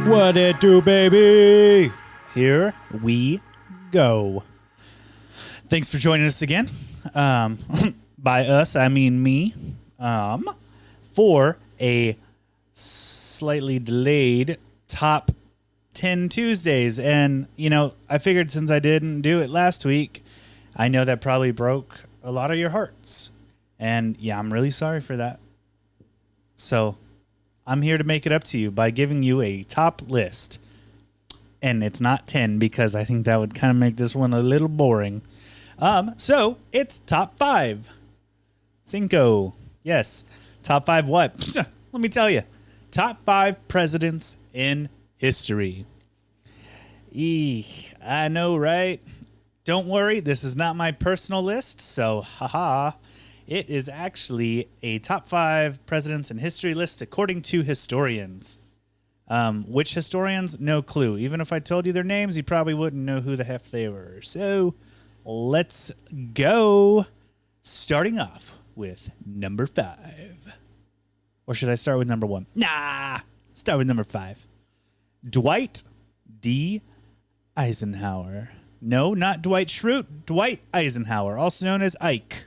What it do, baby? Here we go. Thanks for joining us again. By us, I mean me. For a slightly delayed top 10 Tuesdays. And, you know, I figured since I didn't do it last week, I know that probably broke a lot of your hearts. And yeah, I'm really sorry for that. So I'm here to make it up to you by giving you a top list. And it's not 10 because I think that would kind of make this one a little boring. So it's top 5. Cinco. Yes. Top 5 what? Let me tell you. Top 5 presidents in history. Eek, I know, right? Don't worry, this is not my personal list, so haha. It is actually a top 5 presidents in history list according to historians. Which historians? No clue. Even if I told you their names, you probably wouldn't know who the heck they were. So let's go. Starting off with number 5. Or should I start with number 1? Nah, start with number 5. Dwight D. Eisenhower. No, not Dwight Schrute. Dwight Eisenhower, also known as Ike.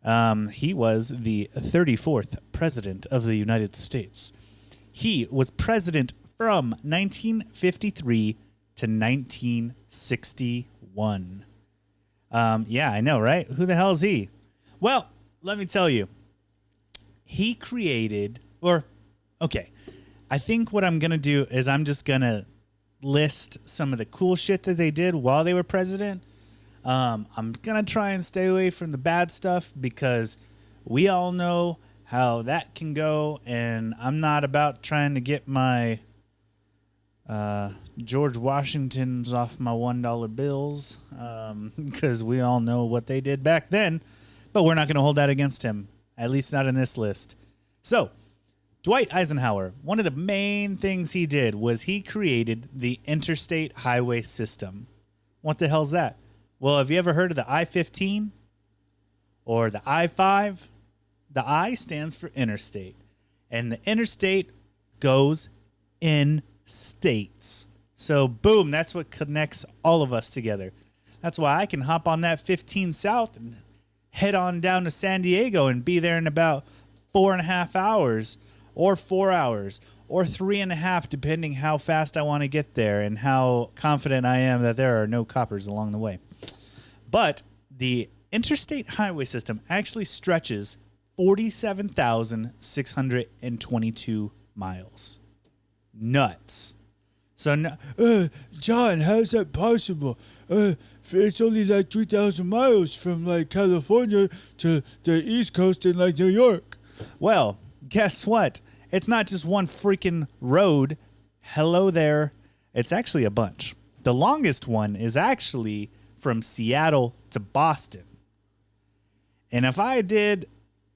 He was the 34th president of the United States. He was president from 1953 to 1961. Yeah, I know, right? Who the hell is he? Well, let me tell you. He created, I think what I'm going to do is I'm just going to list some of the cool shit that they did while they were president. I'm going to try and stay away from the bad stuff because we all know how that can go, and I'm not about trying to get my George Washingtons off my $1 bills because we all know what they did back then, but we're not going to hold that against him, at least not in this list. So, Dwight Eisenhower, one of the main things he did was he created the interstate highway system. What the hell's that? Well, have you ever heard of the I-15 or the I-5? The I stands for interstate, and the interstate goes in states. So, boom, that's what connects all of us together. That's why I can hop on that 15 South and head on down to San Diego and be there in about 4.5 hours or 4 hours or 3.5, depending how fast I want to get there and how confident I am that there are no coppers along the way. But the interstate highway system actually stretches 47,622 miles. Nuts. So, John, how's that possible? It's only like 3,000 miles from like California to the East Coast in like New York. Well, guess what? It's not just one freaking road. Hello there. It's actually a bunch. The longest one is actually from Seattle to Boston. And if I did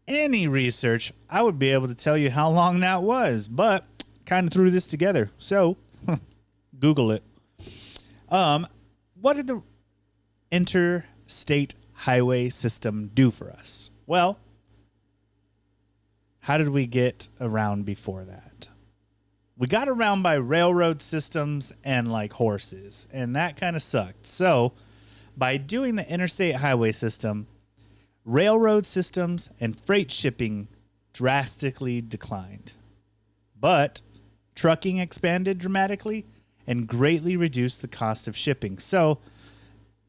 any research, I would be able to tell you how long that was, but kind of threw this together. So, Google it. What did the interstate highway system do for us? Well, how did we get around before that? We got around by railroad systems and like horses, and that kind of sucked. So, by doing the interstate highway system, railroad systems and freight shipping drastically declined. But trucking expanded dramatically and greatly reduced the cost of shipping. So,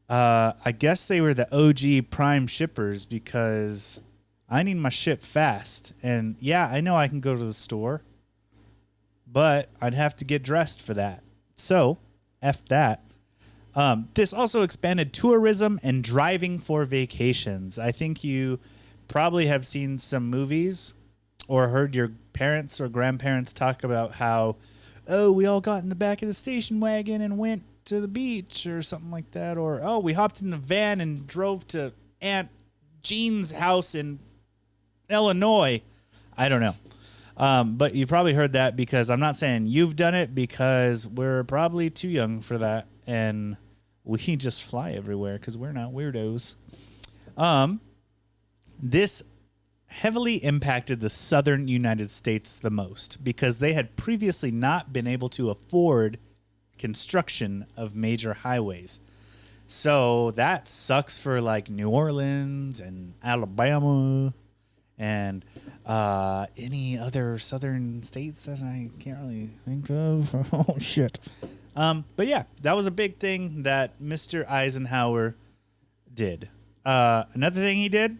I guess they were the OG prime shippers because I need my ship fast. And yeah, I know I can go to the store, but I'd have to get dressed for that. So, F that. This also expanded tourism and driving for vacations. I think you probably have seen some movies or heard your parents or grandparents talk about how, oh, we all got in the back of the station wagon and went to the beach or something like that. Or, oh, we hopped in the van and drove to Aunt Jean's house in Illinois. I don't know. But you probably heard that because I'm not saying you've done it because we're probably too young for that. And we just fly everywhere because we're not weirdos. This heavily impacted the southern United States the most because they had previously not been able to afford construction of major highways. So that sucks for like New Orleans and Alabama and any other southern states that I can't really think of. Oh, shit. But yeah, that was a big thing that Mr. Eisenhower did. Another thing he did,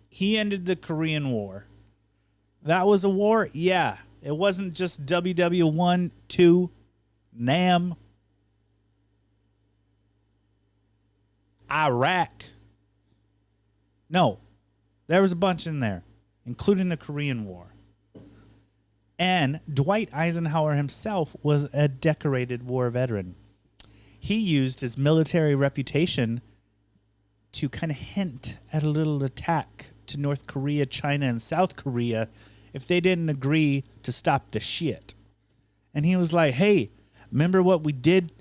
he ended the Korean War. That was a war? Yeah. It wasn't just WW1, 2, Nam, Iraq. No. There was a bunch in there, including the Korean War. And Dwight Eisenhower himself was a decorated war veteran. He used his military reputation to kind of hint at a little attack to North Korea, China, and South Korea if they didn't agree to stop the shit. And he was like, hey, remember what we did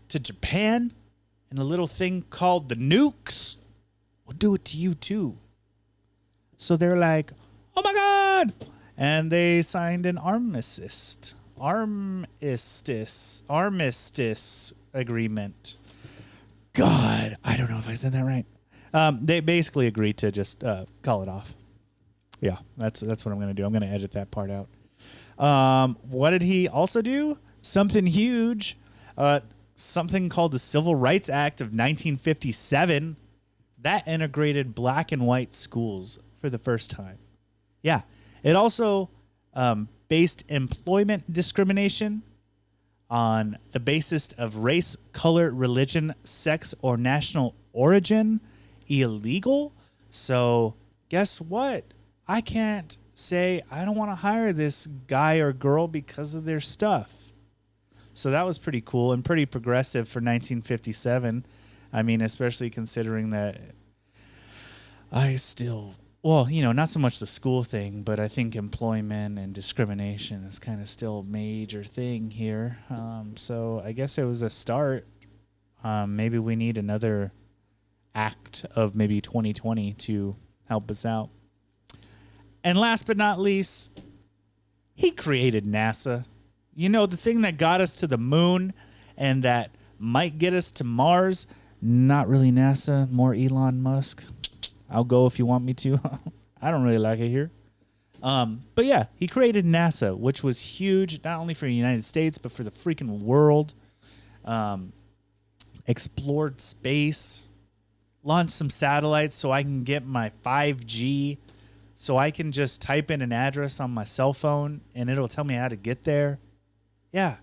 to Japan and a little thing called the nukes? We'll do it to you too. So they're like, oh my God. And they signed an armistice agreement. God, I don't know if I said that right. They basically agreed to just call it off. Yeah, that's what I'm going to do. I'm going to edit that part out. What did he also do? Something huge. Something called the Civil Rights Act of 1957. That integrated black and white schools for the first time. Yeah. It also based employment discrimination on the basis of race, color, religion, sex, or national origin illegal. So guess what? I can't say I don't want to hire this guy or girl because of their stuff. So that was pretty cool and pretty progressive for 1957. I mean, especially considering that well, you know, not so much the school thing, but I think employment and discrimination is kind of still a major thing here. So I guess it was a start. Maybe we need another act of maybe 2020 to help us out. And last but not least, he created NASA. You know, the thing that got us to the moon and that might get us to Mars. Not really NASA, more Elon Musk. I'll go if you want me to. I don't really like it here. But yeah, he created NASA, which was huge, not only for the United States, but for the freaking world. Explored space, launched some satellites so I can get my 5G, so I can just type in an address on my cell phone and it'll tell me how to get there. Yeah,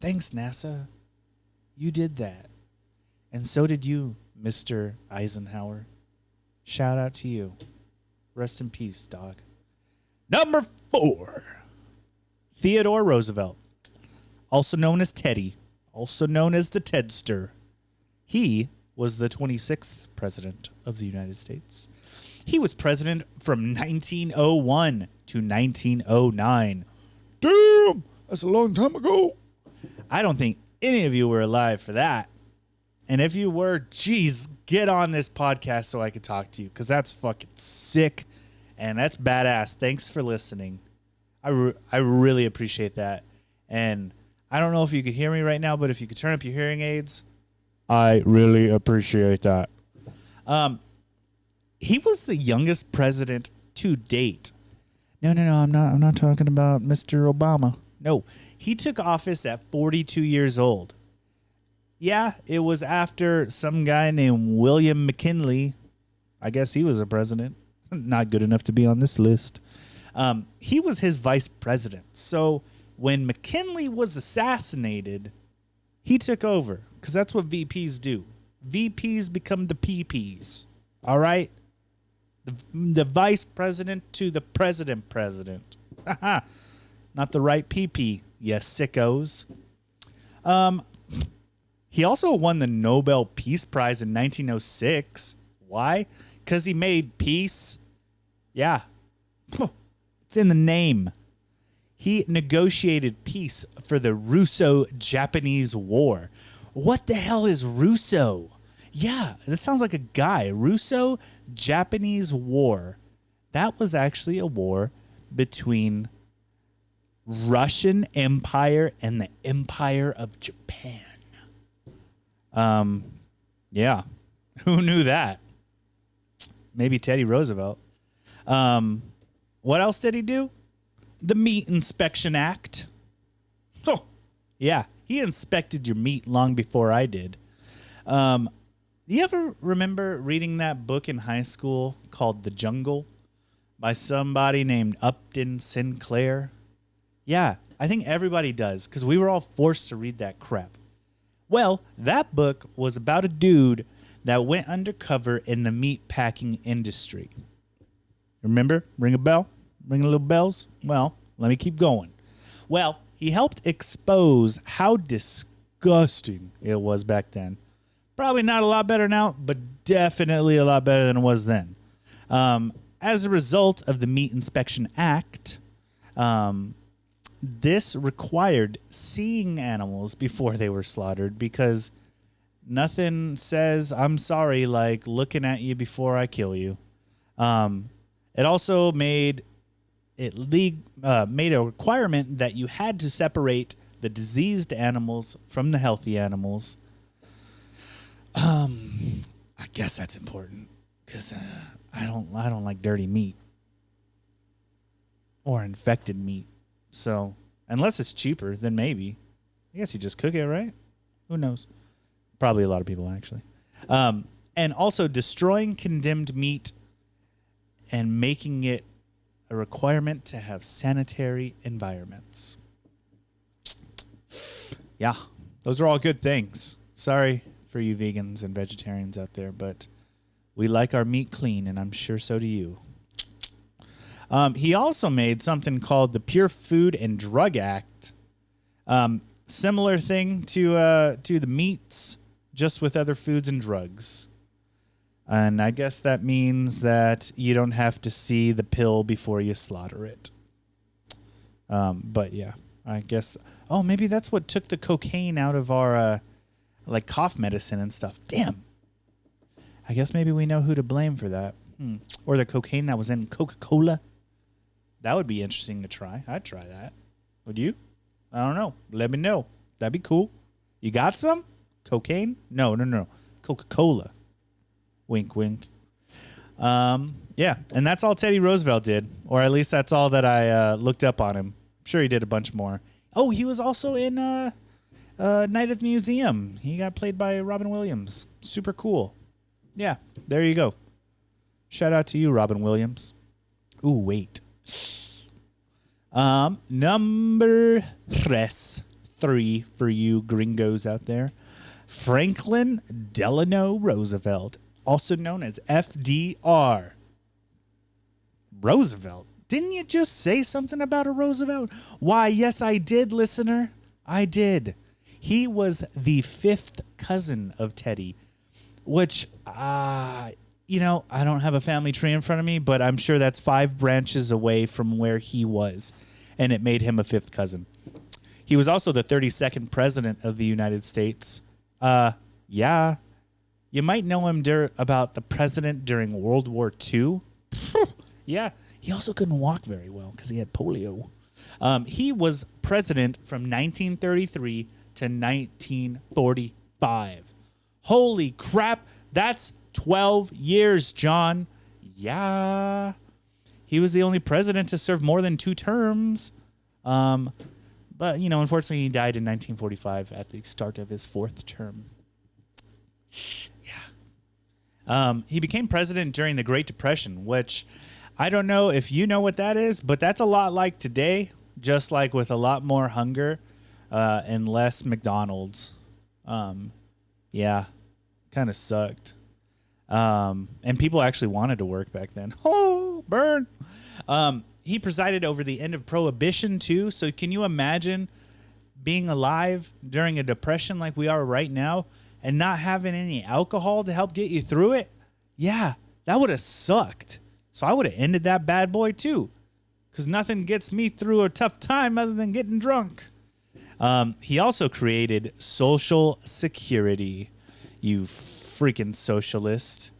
thanks, NASA. You did that. And so did you, Mr. Eisenhower. Shout out to you. Rest in peace, dog. Number 4, Theodore Roosevelt, also known as Teddy, also known as the Tedster. He was the 26th president of the United States. He was president from 1901 to 1909. Damn, that's a long time ago. I don't think any of you were alive for that. And if you were, geez, get on this podcast so I could talk to you, because that's fucking sick and that's badass. Thanks for listening. I really appreciate that. And I don't know if you could hear me right now, but if you could turn up your hearing aids, I really appreciate that. He was the youngest president to date. No, I'm not talking about Mr. Obama. No, he took office at 42 years old. Yeah, it was after some guy named William McKinley. I guess he was a president. Not good enough to be on this list. He was his vice president. So when McKinley was assassinated, he took over, because that's what VPs do. VPs become the PPs. All right? The vice president to the president. Not the right PP, yes, sickos. He also won the Nobel Peace Prize in 1906. Why? Because he made peace. Yeah. It's in the name. He negotiated peace for the Russo-Japanese War. What the hell is Russo? Yeah, this sounds like a guy. Russo-Japanese War. that was actually a war between Russian Empire and the Empire of Japan. Yeah. Who knew that? Maybe Teddy Roosevelt. What else did he do? The Meat Inspection Act. Oh, yeah. He inspected your meat long before I did. You ever remember reading that book in high school called The Jungle by somebody named Upton Sinclair? Yeah, I think everybody does because we were all forced to read that crap. Well, that book was about a dude that went undercover in the meat packing industry. Remember? Ring a bell? Ring a little bells? Well, let me keep going. Well, he helped expose how disgusting it was back then. Probably not a lot better now, but definitely a lot better than it was then. As a result of the Meat Inspection Act, this required seeing animals before they were slaughtered because nothing says I'm sorry like looking at you before I kill you. It also made a requirement that you had to separate the diseased animals from the healthy animals. I guess that's important because I don't like dirty meat or infected meat. So unless it's cheaper, then maybe. I guess you just cook it, right? Who knows? Probably a lot of people, actually. And also destroying condemned meat and making it a requirement to have sanitary environments. Yeah, those are all good things. Sorry for you vegans and vegetarians out there, but we like our meat clean, and I'm sure so do you. He also made something called the Pure Food and Drug Act. Similar thing to the meats, just with other foods and drugs. And I guess that means that you don't have to see the pill before you slaughter it. But yeah, I guess. Oh, maybe that's what took the cocaine out of our like cough medicine and stuff. Damn. I guess maybe we know who to blame for that. Or the cocaine that was in Coca-Cola. That would be interesting to try. I'd try that. Would you? I don't know. Let me know. That'd be cool. You got some? Cocaine? No. Coca-Cola. Wink, wink. Yeah, and that's all Teddy Roosevelt did. Or at least that's all that I looked up on him. I'm sure he did a bunch more. Oh, he was also in Night at the Museum. He got played by Robin Williams. Super cool. Yeah, there you go. Shout out to you, Robin Williams. Ooh, wait. Number 3 for you gringos out there. Franklin Delano Roosevelt, also known as FDR. Roosevelt? Didn't you just say something about a Roosevelt? Why, yes, I did, listener. I did. He was the 5th cousin of Teddy, which, I don't have a family tree in front of me, but I'm sure that's 5 branches away from where he was, and it made him a 5th cousin. He was also the 32nd president of the United States. Yeah. You might know him about the president during World War II. Yeah. He also couldn't walk very well because he had polio. He was president from 1933 to 1945. Holy crap. That's 12 years, John. Yeah. He was the only president to serve more than 2 terms. But, unfortunately, he died in 1945 at the start of his 4th term. Yeah. He became president during the Great Depression, which I don't know if you know what that is, but that's a lot like today, just like with a lot more hunger and less McDonald's. Yeah, kind of sucked. And people actually wanted to work back then. Oh, burn. He presided over the end of Prohibition, too. So can you imagine being alive during a depression like we are right now and not having any alcohol to help get you through it? Yeah, that would have sucked. So I would have ended that bad boy, too, because nothing gets me through a tough time other than getting drunk. He also created Social Security, you freaking socialist.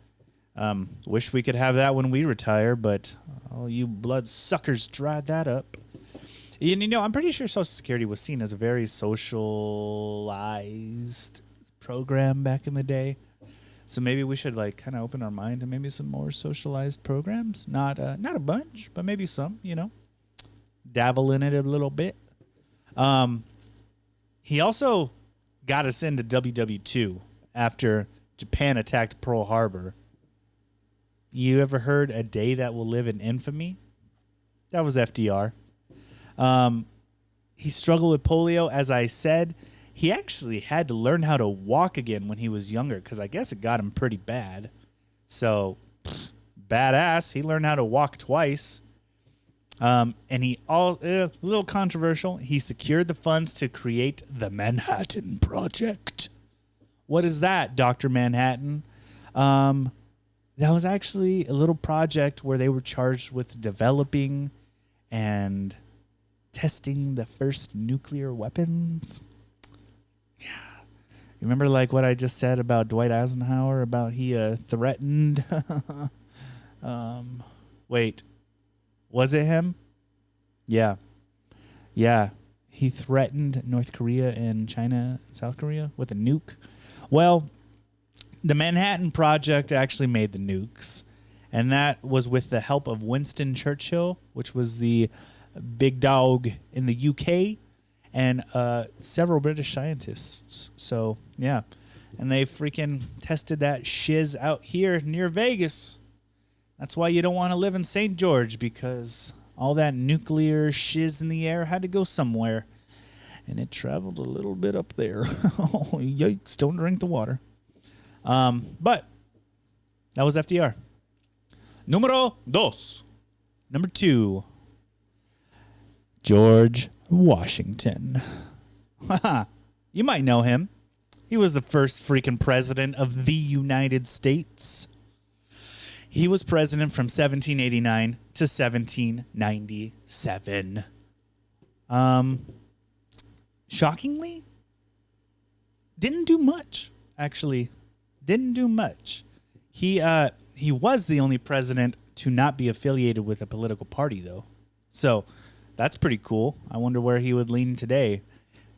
Wish we could have that when we retire, but all you blood suckers dried that up. And, I'm pretty sure Social Security was seen as a very socialized program back in the day. So maybe we should like kind of open our mind to maybe some more socialized programs. Not a bunch, but maybe some. Dabble in it a little bit. He also got us into WW2 after Japan attacked Pearl Harbor. You ever heard a day that will live in infamy? That was FDR. He struggled with polio, as I said. He actually had to learn how to walk again when he was younger because I guess it got him pretty bad. So, badass. He learned how to walk twice. And a little controversial, he secured the funds to create the Manhattan Project. What is that, Dr. Manhattan? That was actually a little project where they were charged with developing and testing the first nuclear weapons. Yeah. You remember like what I just said about Dwight Eisenhower about he threatened wait. Was it him? Yeah. Yeah. He threatened North Korea and China, South Korea with a nuke. Well, the Manhattan Project actually made the nukes, and that was with the help of Winston Churchill, which was the big dog in the UK, and several British scientists. So, yeah. And they freaking tested that shiz out here near Vegas. That's why you don't want to live in St. George, because all that nuclear shiz in the air had to go somewhere. And it traveled a little bit up there. Oh, yikes, don't drink the water. But that was FDR. Número dos. Number 2. George Washington. You might know him. He was the first freaking president of the United States. He was president from 1789 to 1797. Shockingly, didn't do much, actually. Didn't do much. He was the only president to not be affiliated with a political party, though. So that's pretty cool. I wonder where he would lean today.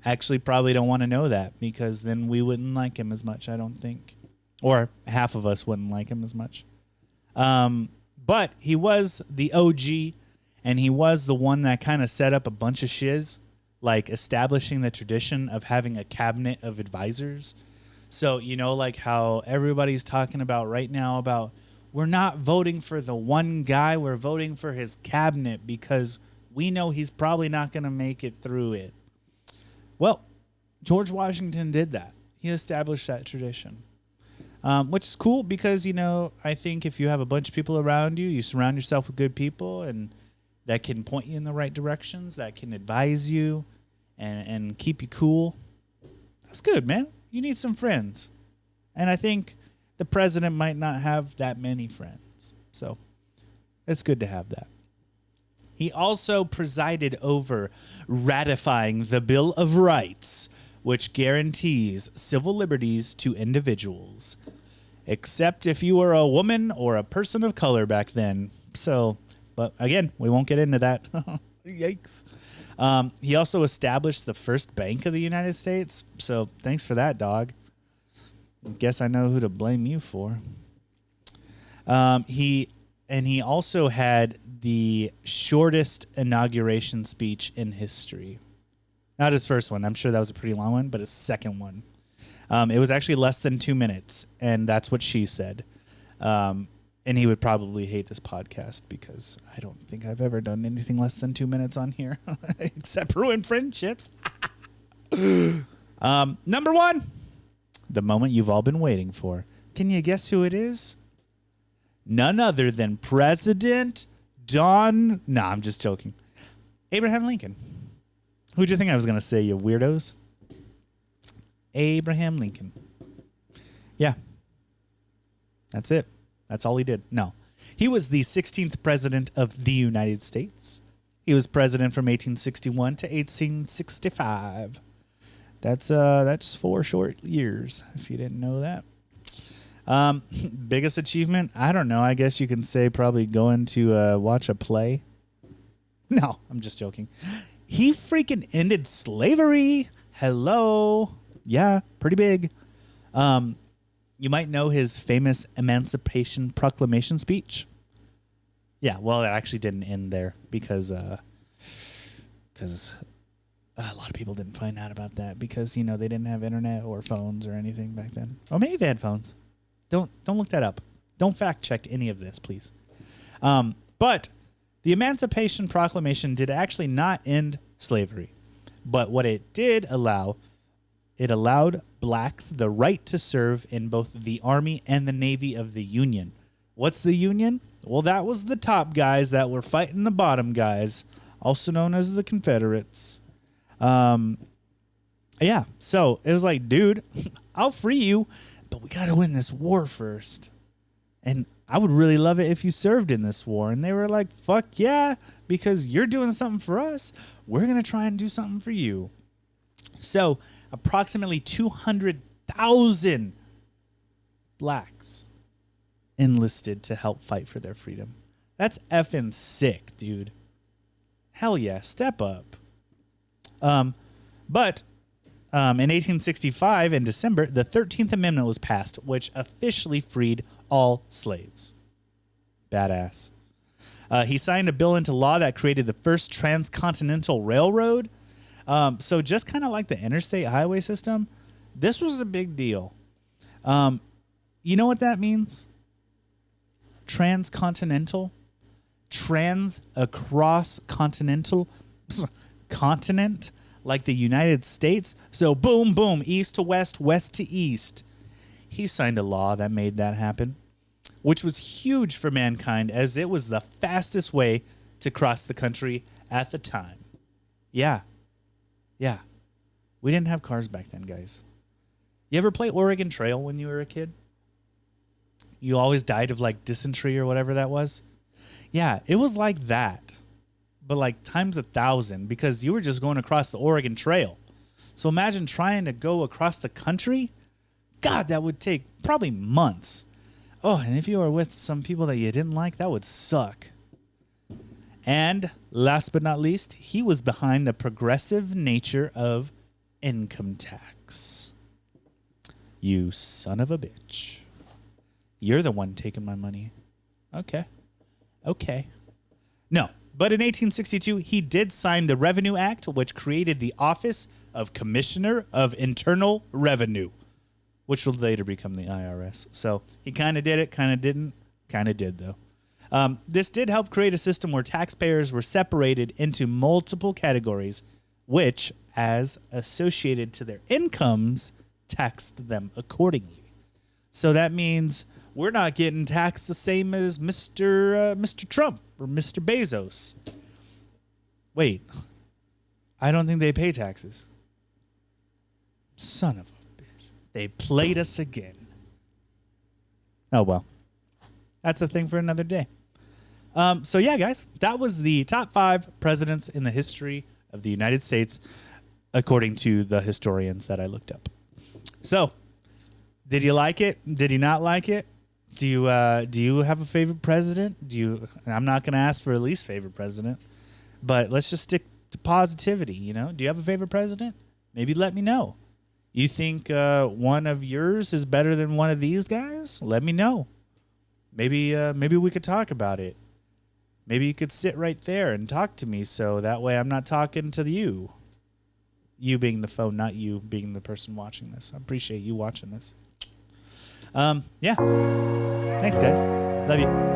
Actually, probably don't want to know that, because then we wouldn't like him as much, I don't think. Or half of us wouldn't like him as much. But he was the OG, and he was the one that kind of set up a bunch of shiz, like establishing the tradition of having a cabinet of advisors. So, like how everybody's talking about right now about we're not voting for the one guy, we're voting for his cabinet because we know he's probably not going to make it through it. Well, George Washington did that. He established that tradition. Which is cool because, I think if you have a bunch of people around you, you surround yourself with good people and that can point you in the right directions, that can advise you and keep you cool. That's good, man. You need some friends. And I think the president might not have that many friends. So it's good to have that. He also presided over ratifying the Bill of Rights, which guarantees civil liberties to individuals, except if you were a woman or a person of color back then. So, but again, we won't get into that. Yikes. He also established the first bank of the United States. So thanks for that, dog. Guess I know who to blame you for. He also had the shortest inauguration speech in history. Not his first one. I'm sure that was a pretty long one, but his second one. It was actually less than 2 minutes, and that's what she said. And he would probably hate this podcast because I don't think I've ever done anything less than 2 minutes on here, except ruin friendships. Number 1, the moment you've all been waiting for. Can you guess who it is? None other than President John... No, I'm just joking. Abraham Lincoln. Who'd you think I was going to say, you weirdos? Abraham Lincoln. Yeah. That's it. That's all he did. No. He was the 16th president of the United States. He was president from 1861 to 1865. That's 4 short years, if you didn't know that. Biggest achievement? I don't know. I guess you can say probably going to watch a play. No, I'm just joking. He freaking ended slavery. Hello. Yeah, pretty big. You might know his famous Emancipation Proclamation speech. Yeah, well, it actually didn't end there because a lot of people didn't find out about that because, you know, they didn't have internet or phones or anything back then. Or maybe they had phones. Don't look that up. Don't fact check any of this, please. But the Emancipation Proclamation did actually not end slavery. But what it did allow, it allowed blacks the right to serve in both the Army and the Navy of the Union. What's the Union? Well, that was the top guys that were fighting the bottom guys, also known as the Confederates. Yeah, so it was like, dude, I'll free you, but we got to win this war first. And I would really love it if you served in this war. And they were like, fuck yeah, because you're doing something for us. We're going to try and do something for you. So approximately 200,000 blacks enlisted to help fight for their freedom. That's effing sick, dude. Hell yeah, step up. But in 1865, in December, the 13th Amendment was passed, which officially freed all slaves. Badass. He signed a bill into law that created the first transcontinental railroad. So just kind of like the interstate highway system, this was a big deal. You know what that means? Transcontinental. Trans across continental. Continent. Like the United States. So boom, boom, east to west, west to east. He signed a law that made that happen, which was huge for mankind as it was the fastest way to cross the country at the time. Yeah. Yeah. We didn't have cars back then, guys. You ever play Oregon Trail when you were a kid? You always died of like dysentery or whatever that was? Yeah, it was like that. But like times 1,000 because you were just going across the Oregon Trail. So imagine trying to go across the country. God, that would take probably months. Oh, and if you were with some people that you didn't like, that would suck. And last but not least, he was behind the progressive nature of income tax. You son of a bitch. You're the one taking my money. Okay. No. But in 1862, he did sign the Revenue Act, which created the Office of Commissioner of Internal Revenue, which would later become the IRS. So he kind of did it, kind of didn't. Kind of did, though. This did help create a system where taxpayers were separated into multiple categories, which, as associated to their incomes, taxed them accordingly. So that means we're not getting taxed the same as Mr. Trump or Mr. Bezos. Wait, I don't think they pay taxes. Son of a bitch. They played us again. Oh, well. That's a thing for another day. So, yeah, guys, that was the top 5 presidents in the history of the United States, according to the historians that I looked up. So, did you like it? Did you not like it? Do you have a favorite president? I'm not going to ask for a least favorite president, but let's just stick to positivity, you know? Do you have a favorite president? Maybe let me know. You think one of yours is better than one of these guys? Let me know. Maybe we could talk about it. Maybe you could sit right there and talk to me so that way I'm not talking to you. You being the phone, not you being the person watching this. I appreciate you watching this. Yeah. Thanks, guys. Love you.